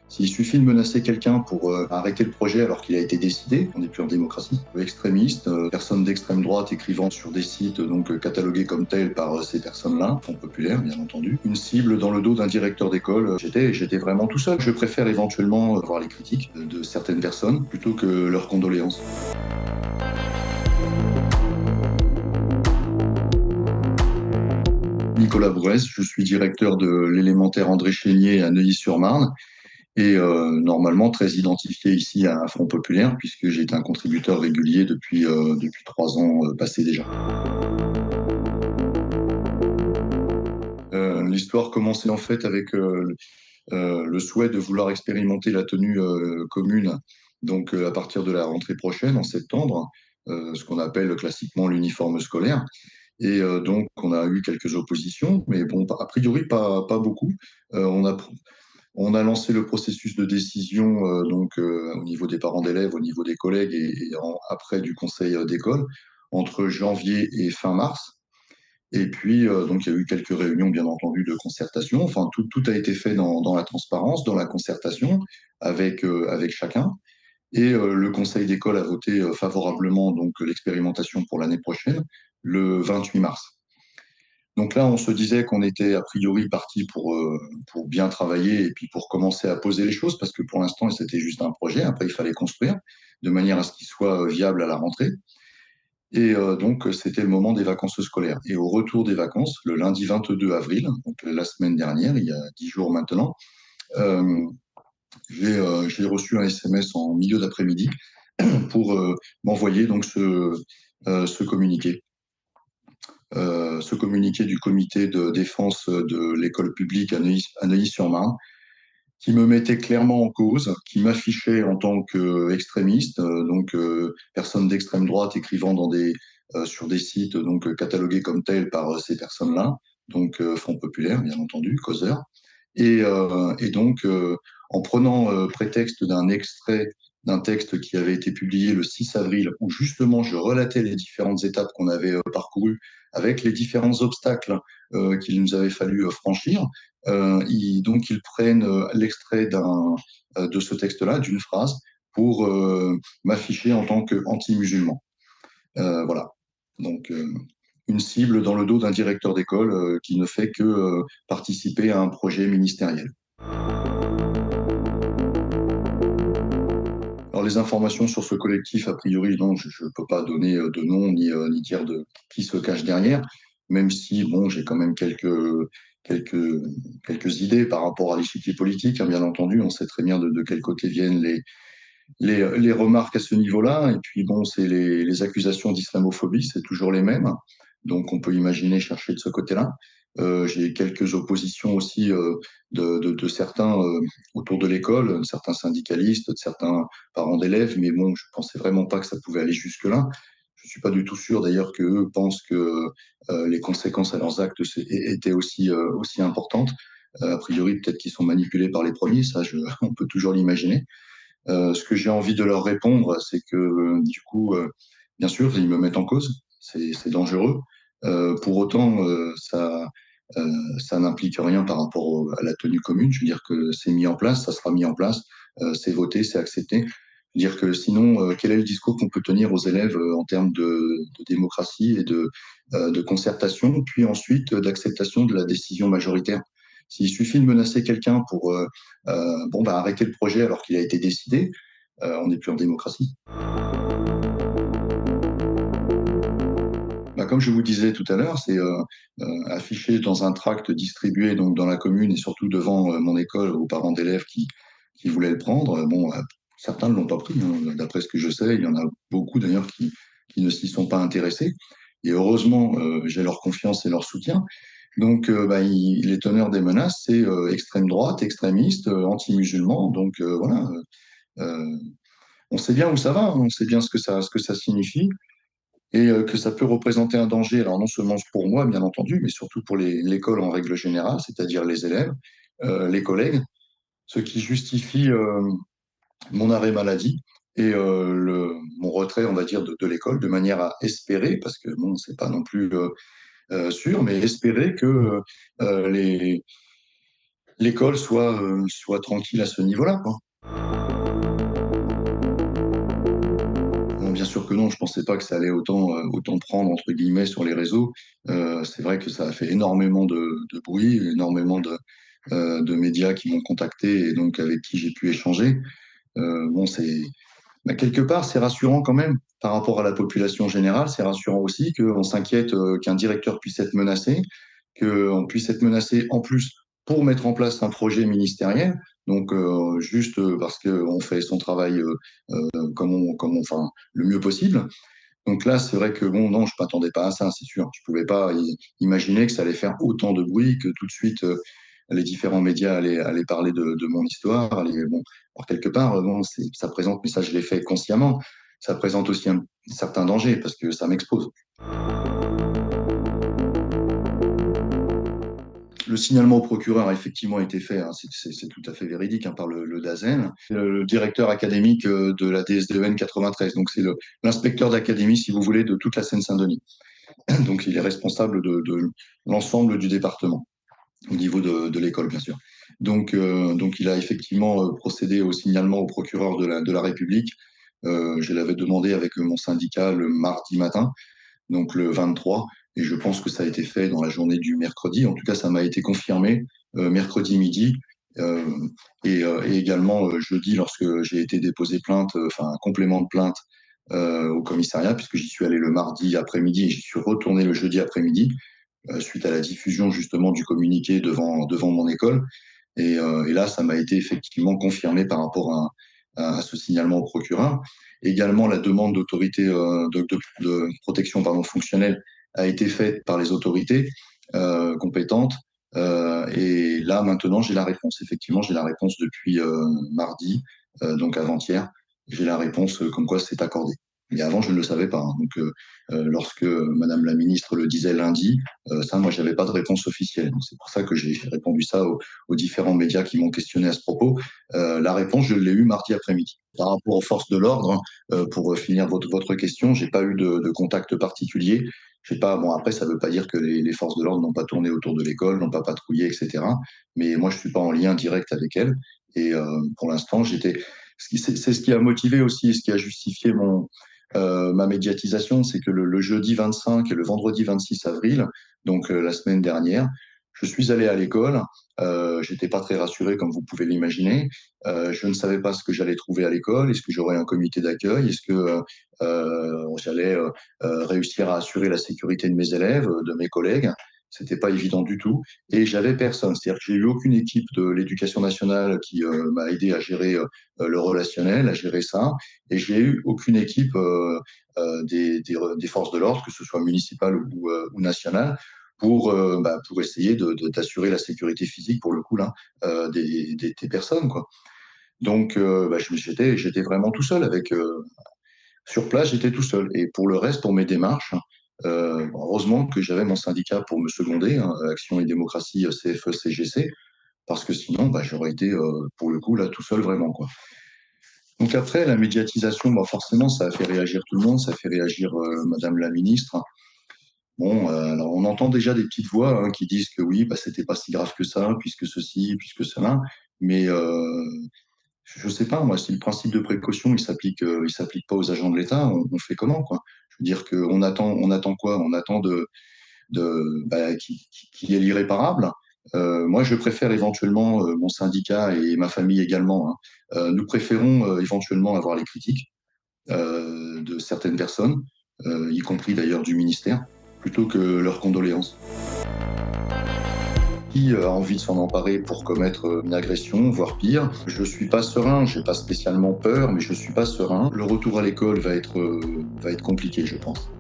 S'il suffit de menacer quelqu'un pour arrêter le projet alors qu'il a été décidé, on n'est plus en démocratie. Extrémiste, personne d'extrême droite écrivant sur des sites catalogués comme tels par ces personnes-là, Front populaire bien entendu. Une cible dans le dos d'un directeur d'école, j'étais vraiment tout seul. Je préfère éventuellement voir les critiques de certaines personnes plutôt que leurs condoléances. Nicolas Bourrès, je suis directeur de l'élémentaire André Chénier à Neuilly-sur-Marne et normalement très identifié ici à Front Populaire puisque j'ai été un contributeur régulier depuis 3 ans passés déjà. L'histoire commençait en fait avec le souhait de vouloir expérimenter la tenue commune à partir de la rentrée prochaine en septembre, ce qu'on appelle classiquement l'uniforme scolaire. Et donc, on a eu quelques oppositions, mais bon, a priori, pas beaucoup. On a lancé le processus de décision au niveau des parents d'élèves, au niveau des collègues après du conseil d'école entre janvier et fin mars. Et puis, donc, il y a eu quelques réunions, bien entendu, de concertation. Enfin, tout a été fait dans la transparence, dans la concertation avec chacun. Et le conseil d'école a voté favorablement l'expérimentation pour l'année prochaine, le 28 mars. Donc là, on se disait qu'on était a priori parti pour bien travailler et puis pour commencer à poser les choses, parce que pour l'instant, c'était juste un projet. Après, il fallait construire de manière à ce qu'il soit viable à la rentrée. Et donc, c'était le moment des vacances scolaires. Et au retour des vacances, le lundi 22 avril, donc la semaine dernière, il y a 10 jours maintenant, euh, j'ai reçu un SMS en milieu d'après-midi pour m'envoyer ce communiqué. Ce communiqué du comité de défense de l'école publique à Neuilly-sur-Marne, qui me mettait clairement en cause, qui m'affichait en tant qu'extrémiste, personne d'extrême droite écrivant sur des sites catalogués comme tels par ces personnes-là, Front populaire, bien entendu, causeur. Et donc, en prenant prétexte d'un extrait d'un texte qui avait été publié le 6 avril, où justement je relatais les différentes étapes qu'on avait parcourues avec les différents obstacles qu'il nous avait fallu franchir, ils prennent l'extrait de ce texte-là, d'une phrase, pour m'afficher en tant qu'anti-musulman. Voilà. Donc, une cible dans le dos d'un directeur d'école qui ne fait que participer à un projet ministériel. Alors, les informations sur ce collectif, a priori, non, je ne peux pas donner de nom ni dire de qui se cache derrière, même si, bon, j'ai quand même quelques, quelques idées par rapport à l'échiquier politique, hein, bien entendu. On sait très bien de quel côté viennent les remarques à ce niveau-là. Et puis, bon, c'est les accusations d'islamophobie, c'est toujours les mêmes. Donc, on peut imaginer chercher de ce côté-là. J'ai quelques oppositions aussi de certains autour de l'école, de certains syndicalistes, de certains parents d'élèves, mais bon, je pensais vraiment pas que ça pouvait aller jusque-là. Je suis pas du tout sûr d'ailleurs qu'eux pensent que les conséquences à leurs actes étaient aussi importantes. A priori, peut-être qu'ils sont manipulés par les premiers, on peut toujours l'imaginer. Ce que j'ai envie de leur répondre, c'est que du coup, bien sûr, ils me mettent en cause, c'est dangereux. Pour autant, ça n'implique rien par rapport à la tenue commune. Je veux dire que c'est mis en place, ça sera mis en place, c'est voté, c'est accepté. Je veux dire que sinon, quel est le discours qu'on peut tenir aux élèves en termes de démocratie et de concertation, puis ensuite d'acceptation de la décision majoritaire? S'il suffit de menacer quelqu'un pour arrêter le projet alors qu'il a été décidé, on n'est plus en démocratie. Bah, comme je vous disais tout à l'heure, c'est affiché dans un tract distribué dans la commune et surtout devant mon école aux parents d'élèves qui voulaient le prendre. Bon, certains ne l'ont pas pris, hein, d'après ce que je sais. Il y en a beaucoup d'ailleurs qui ne s'y sont pas intéressés. Et heureusement, j'ai leur confiance et leur soutien. Donc, les teneurs des menaces, c'est extrême droite, extrémiste, anti-musulman. Donc, voilà. Euh, on sait bien où ça va, hein, on sait bien ce que ça signifie et que ça peut représenter un danger, alors non seulement pour moi, bien entendu, mais surtout pour l'école en règle générale, c'est-à-dire les élèves, les collègues, ce qui justifie mon arrêt maladie et mon retrait, on va dire, de l'école, de manière à espérer, parce que bon, c'est pas non plus sûr, mais espérer que les, l'école soit tranquille à ce niveau-là, quoi. Bon, bien sûr que non, je pensais pas que ça allait autant prendre entre guillemets sur les réseaux. C'est vrai que ça a fait énormément de bruit, énormément de médias qui m'ont contacté et donc avec qui j'ai pu échanger. Bon, bah, quelque part, c'est rassurant quand même par rapport à la population générale. C'est rassurant aussi qu'on s'inquiète qu'un directeur puisse être menacé, qu'on puisse être menacé en plus pour mettre en place un projet ministériel. Donc, juste parce qu'on fait son travail enfin, le mieux possible. Donc là, c'est vrai que bon, non, je m'attendais pas à ça, c'est sûr. Je pouvais pas imaginer que ça allait faire autant de bruit, que tout de suite les différents médias allaient parler de mon histoire. Bon, alors quelque part, bon, ça présente, mais ça je l'ai fait consciemment. Ça présente aussi un certain danger parce que ça m'expose. Le signalement au procureur a effectivement été fait, hein, c'est tout à fait véridique, hein, par le DAZEN, le directeur académique de la DSDEN 93. Donc c'est l'inspecteur d'académie, si vous voulez, de toute la Seine-Saint-Denis. Donc il est responsable de l'ensemble du département, au niveau de l'école, bien sûr. Donc il a effectivement procédé au signalement au procureur de la République. Je l'avais demandé avec mon syndicat le mardi matin, donc le 23, et je pense que ça a été fait dans la journée du mercredi. En tout cas, ça m'a été confirmé mercredi midi. euh, et également jeudi, lorsque j'ai été déposé plainte, enfin un complément de plainte au commissariat, puisque j'y suis allé le mardi après-midi et j'y suis retourné le jeudi après-midi, suite à la diffusion justement du communiqué devant mon école. Et là, ça m'a été effectivement confirmé par rapport à ce signalement au procureur. Également, la demande d'autorité de protection fonctionnelle a été faite par les autorités compétentes. Et là, maintenant, j'ai la réponse. Effectivement, j'ai la réponse depuis mardi, donc avant-hier. J'ai la réponse comme quoi c'est accordé. Mais avant, je ne le savais pas, hein. Donc, lorsque Madame la ministre le disait lundi, ça, moi, j'avais pas de réponse officielle. Donc, c'est pour ça que j'ai répondu ça aux différents médias qui m'ont questionné à ce propos. La réponse, je l'ai eue mardi après-midi. Par rapport aux forces de l'ordre, pour finir votre question, j'ai pas eu de contact particulier. J'ai pas, bon, après, ça veut pas dire que les forces de l'ordre n'ont pas tourné autour de l'école, n'ont pas patrouillé, etc. Mais moi, je suis pas en lien direct avec elles. Et pour l'instant, c'est ce qui a motivé aussi, ce qui a justifié ma médiatisation, c'est que le jeudi 25 et le vendredi 26 avril, donc la semaine dernière, je suis allé à l'école. J'étais pas très rassuré, comme vous pouvez l'imaginer. Je ne savais pas ce que j'allais trouver à l'école. Est-ce que j'aurais un comité d'accueil? Est-ce que j'allais réussir à assurer la sécurité de mes élèves, de mes collègues? C'était pas évident du tout. Et j'avais personne. C'est-à-dire que j'ai eu aucune équipe de l'Éducation nationale qui m'a aidé à gérer le relationnel, à gérer ça. Et j'ai eu aucune équipe des forces de l'ordre, que ce soit municipale ou nationale, pour essayer d'assurer la sécurité physique, pour le coup, là, des personnes, quoi. Donc, j'étais vraiment tout seul sur place, j'étais tout seul. Et pour le reste, pour mes démarches, heureusement que j'avais mon syndicat pour me seconder, hein, Action et Démocratie, CFE-CGC, parce que sinon, j'aurais été, pour le coup, là, tout seul vraiment, quoi. Donc après, la médiatisation, forcément, ça a fait réagir tout le monde, ça a fait réagir Madame la ministre. Bon, alors on entend déjà des petites voix, hein, qui disent que oui, c'était pas si grave que ça, puisque ceci, puisque cela. Mais je sais pas, moi, si le principe de précaution, il s'applique pas aux agents de l'État, on fait comment, quoi? Je veux dire on attend quoi? On attend qu'il y ait l'irréparable. Moi, je préfère éventuellement, mon syndicat et ma famille également, hein, nous préférons éventuellement avoir les critiques de certaines personnes, y compris d'ailleurs du ministère, plutôt que leurs condoléances. Qui a envie de s'en emparer pour commettre une agression, voire pire? Je suis pas serein, j'ai pas spécialement peur, mais je suis pas serein. Le retour à l'école va être compliqué, je pense.